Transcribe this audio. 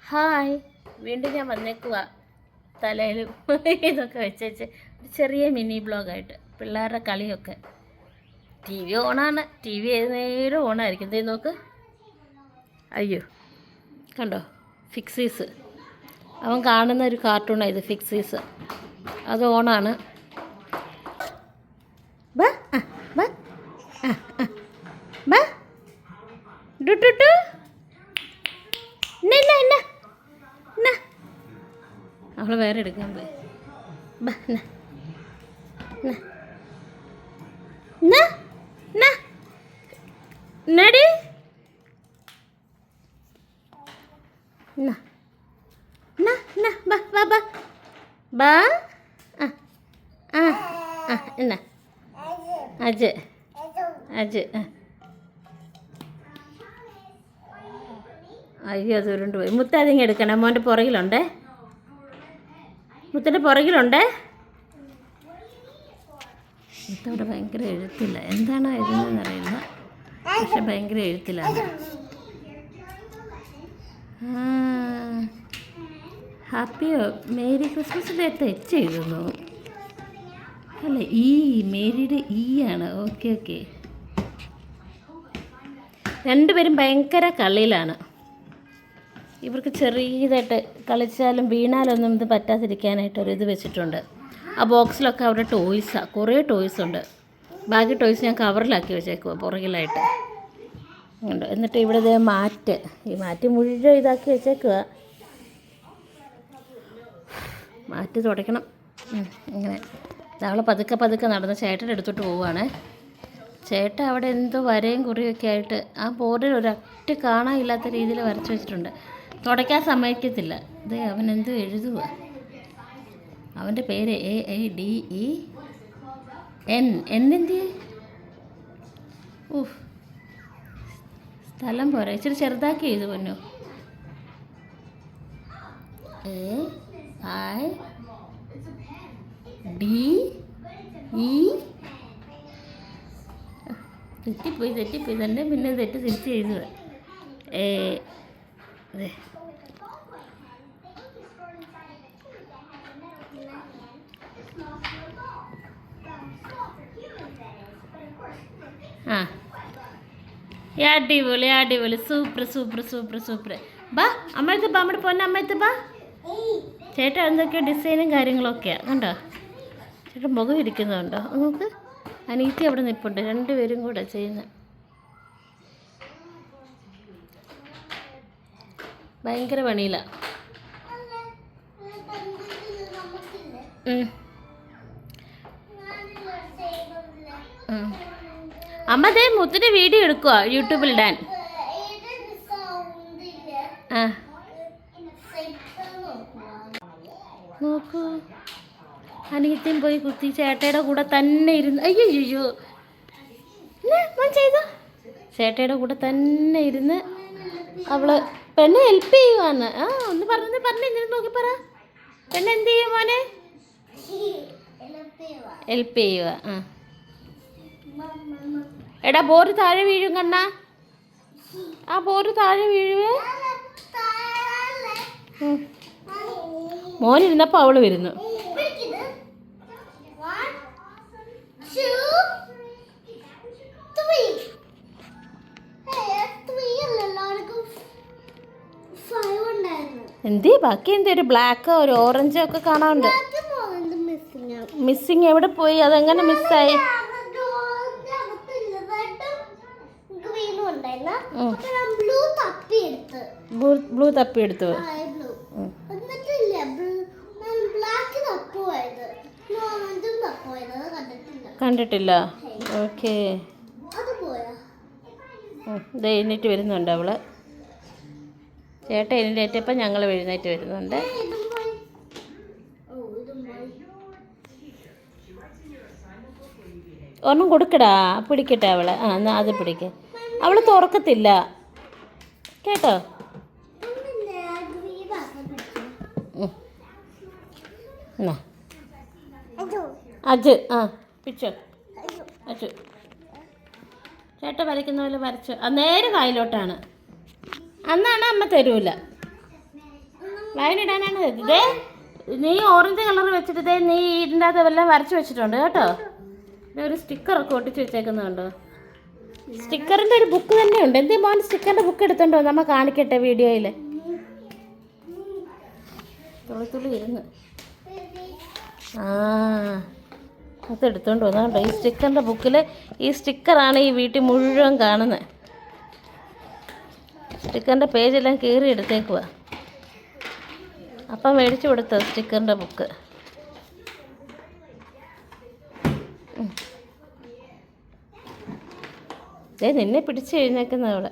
Hi, വീണ്ടും ഞാൻ വന്നേക്കുക. തലയിലും ഇതൊക്കെ വെച്ച് ഒരു ചെറിയ മിനി ബ്ലോഗായിട്ട് പിള്ളേരുടെ കളിയൊക്കെ. ടി വി ഓണാണ്, ടി വി ഏത് നേരം ഓണായിരിക്കും. എന്തേ നോക്ക്, അയ്യോ കണ്ടോ, ഫിക്സീസ്. അവൻ കാണുന്ന ഒരു കാർട്ടൂണാണ് ഇത്, ഫിക്സീസ്. അത് ഓണാണ്. ബാ ബാ ബാ ഡു ടു ടു അവൾ വേറെ എടുക്കാൻ പോയി. നടി ബാ എന്നാ അജ് അജ് അയ്യോ അത് ഉരുണ്ട് പോയി. മുത്ത അതിങ്ങ് എടുക്കണേ, മോൻ്റെ പുറകിലുണ്ടേ, മുത്തിൻ്റെ പുറകിലുണ്ടേ. മുത്തവിടെ ഭയങ്കര എഴുത്തില്ല, എന്താണ് എഴുതുന്നതെന്ന് അറിയില്ല, പക്ഷെ ഭയങ്കര എഴുത്തിലാണ്. ഹാപ്പിയോ മേരി ക്രിസ്മസ് ഡേ തെച്ച് എഴുതുന്നു അല്ല, ഈ മേരിയുടെ ഈ ആണ്. ഓക്കെ ഓക്കെ, രണ്ടുപേരും ഭയങ്കര കളിയിലാണ്. ഇവർക്ക് ചെറിയതായിട്ട് കളിച്ചാലും വീണാലൊന്നും ഇത് പറ്റാതിരിക്കാനായിട്ടൊരിത് വെച്ചിട്ടുണ്ട്. ആ ബോക്സിലൊക്കെ അവരുടെ ടോയ്സാണ്, കുറേ ടോയ്സ് ഉണ്ട്. ബാക്കി ടോയ്സ് ഞാൻ കവറിലാക്കി വെച്ചേക്കുക പുറകിലായിട്ട് ഉണ്ട്. എന്നിട്ട് ഇവിടെ ഇതേ മാറ്റ്, ഈ മാറ്റ് മുഴുവൻ ഇതാക്കി വെച്ചേക്കുക. മാറ്റ് തുടയ്ക്കണം. ഇങ്ങനെ അവളെ പതുക്കെ പതുക്കെ നടന്ന് ചേട്ടൻ്റെ അടുത്തോട്ട് പോവുകയാണ്. ചേട്ടൻ അവിടെ എന്തോ വരയും കുറിയൊക്കെ ആയിട്ട് ആ ബോർഡിൽ ഒരൊറ്റ കാണാനില്ലാത്ത രീതിയിൽ വരച്ച് വെച്ചിട്ടുണ്ട്. തുടയ്ക്കാൻ സമ്മതിക്കത്തില്ല. ഇത് അവൻ എന്തോ എഴുതുക, അവൻ്റെ പേര് AIDEN. എന്ത് സ്ഥലം പോരാ, ഇച്ചിരി ചെറുതാക്കി എഴുതു പൊന്നു. AIDE. തെറ്റിപ്പോയി തന്നെ, പിന്നെ തെറ്റ് തിരിച്ച് എഴുതുക. അതെ, അടിപൊളി അടിപൊളി, സൂപ്പർ സൂപ്പർ സൂപ്പർ സൂപ്പർ. ബാ അമ്മയത്ത് ബാ, നമ്മുടെ പൊന്നെ അമ്മയത്ത് ബാ. ചേട്ടൻ എന്തൊക്കെയോ ഡിസൈനും കാര്യങ്ങളൊക്കെയാണ് കണ്ടോ. ചേട്ടൻ മുഖം ഇരിക്കുന്നുണ്ടോ നമുക്ക്. അനീത്തി അവിടെ നിൽപ്പുണ്ട്, രണ്ടുപേരും കൂടെ ചെയ്യുന്ന ഭയങ്കര പണിയില്ല. അമ്മ ദേ മുത്തിൻ്റെ വീഡിയോ എടുക്കുക യൂട്യൂബിൽ ഇടാൻ. നോക്കൂ, അനിയത്തിയും പോയി കുത്തി ചേട്ടയുടെ കൂടെ തന്നെ ഇരുന്ന്. അയ്യോ ചെയ്തോ, ചേട്ടയുടെ കൂടെ തന്നെ ഇരുന്ന് അവള് പെണ്ണെ ഹെൽപ്പ് ചെയ്യുവാന്ന്. ഒന്ന് പറഞ്ഞു ഇങ്ങനെ നോക്കി പറ. പെണ്ണ് എന്ത് ചെയ്യും മോനെ? ഹെൽപ്പ് ചെയ്യുക. എടാ ബോറ് താഴെ വീഴും കണ്ണാ, ആ ബോറ് താഴെ വീഴുവേ. മോനിരുന്നപ്പോൾ അവള് വരുന്നു. എന്തേ ബാക്കി എന്തേ, ഒരു ബ്ലാക്ക് ഒരു ഓറഞ്ച് ഒക്കെ കാണാനുണ്ട്. മിസ്സിങ് എവിടെ പോയി, അതെങ്ങനെ മിസ്സായി? ബ്ലൂ തപ്പിയെടുത്തു. കണ്ടിട്ടില്ല. ഓക്കെ, ഇത് എഴുന്നേറ്റ് വരുന്നുണ്ട് അവള്. ചേട്ടൻ എഴുന്നേറ്റപ്പം ഞങ്ങൾ എഴുന്നേറ്റ് വരുന്നുണ്ട്. ഒരെണ്ണം കൊടുക്കടാ, പിടിക്കട്ടെ അവളെ. എന്നാൽ അത് പിടിക്ക, അവൾ തുറക്കത്തില്ല കേട്ടോ. എന്നാ അജ് പിച്ചോ അജു, ചേട്ടൻ വരയ്ക്കുന്ന പോലെ വരച്ചു. നേരെ വായിലോട്ടാണ്. അന്നാണ് അമ്മ തരൂല. ലൈനിടാനാണ് ഇതേ. നീ ഓറഞ്ച് കളർ വെച്ചിട്ട് ഇതേ നീ ഇതിൻ്റെ അകത്ത് എല്ലാം വരച്ച് വെച്ചിട്ടുണ്ട് കേട്ടോ. പിന്നെ ഒരു സ്റ്റിക്കറൊക്കെ ഒട്ടിച്ച് വെച്ചേക്കുന്നുണ്ടോ. സ്റ്റിക്കറിൻ്റെ ഒരു ബുക്ക് തന്നെയുണ്ട്. എന്തേ മോൻ സ്റ്റിക്കറിൻ്റെ ബുക്ക് എടുത്തോണ്ടോ നമ്മൾ കാണിക്കട്ടെ വീഡിയോയിൽ. തുള്ളി ഇരുന്ന് അതെടുത്തോണ്ട് വന്നോ. ഈ സ്റ്റിക്കറിൻ്റെ ബുക്കിൽ ഈ സ്റ്റിക്കറാണ് ഈ വീട്ടിൽ മുഴുവൻ കാണുന്നത്. സ്റ്റിക്കറിൻ്റെ പേജെല്ലാം കീറി എടുത്തേക്കുക. അപ്പം മേടിച്ചു കൊടുത്തത് സ്റ്റിക്കറിൻ്റെ ബുക്ക്. നിന്നെ പിടിച്ച് എഴുന്നേക്കുന്ന അവിടെ.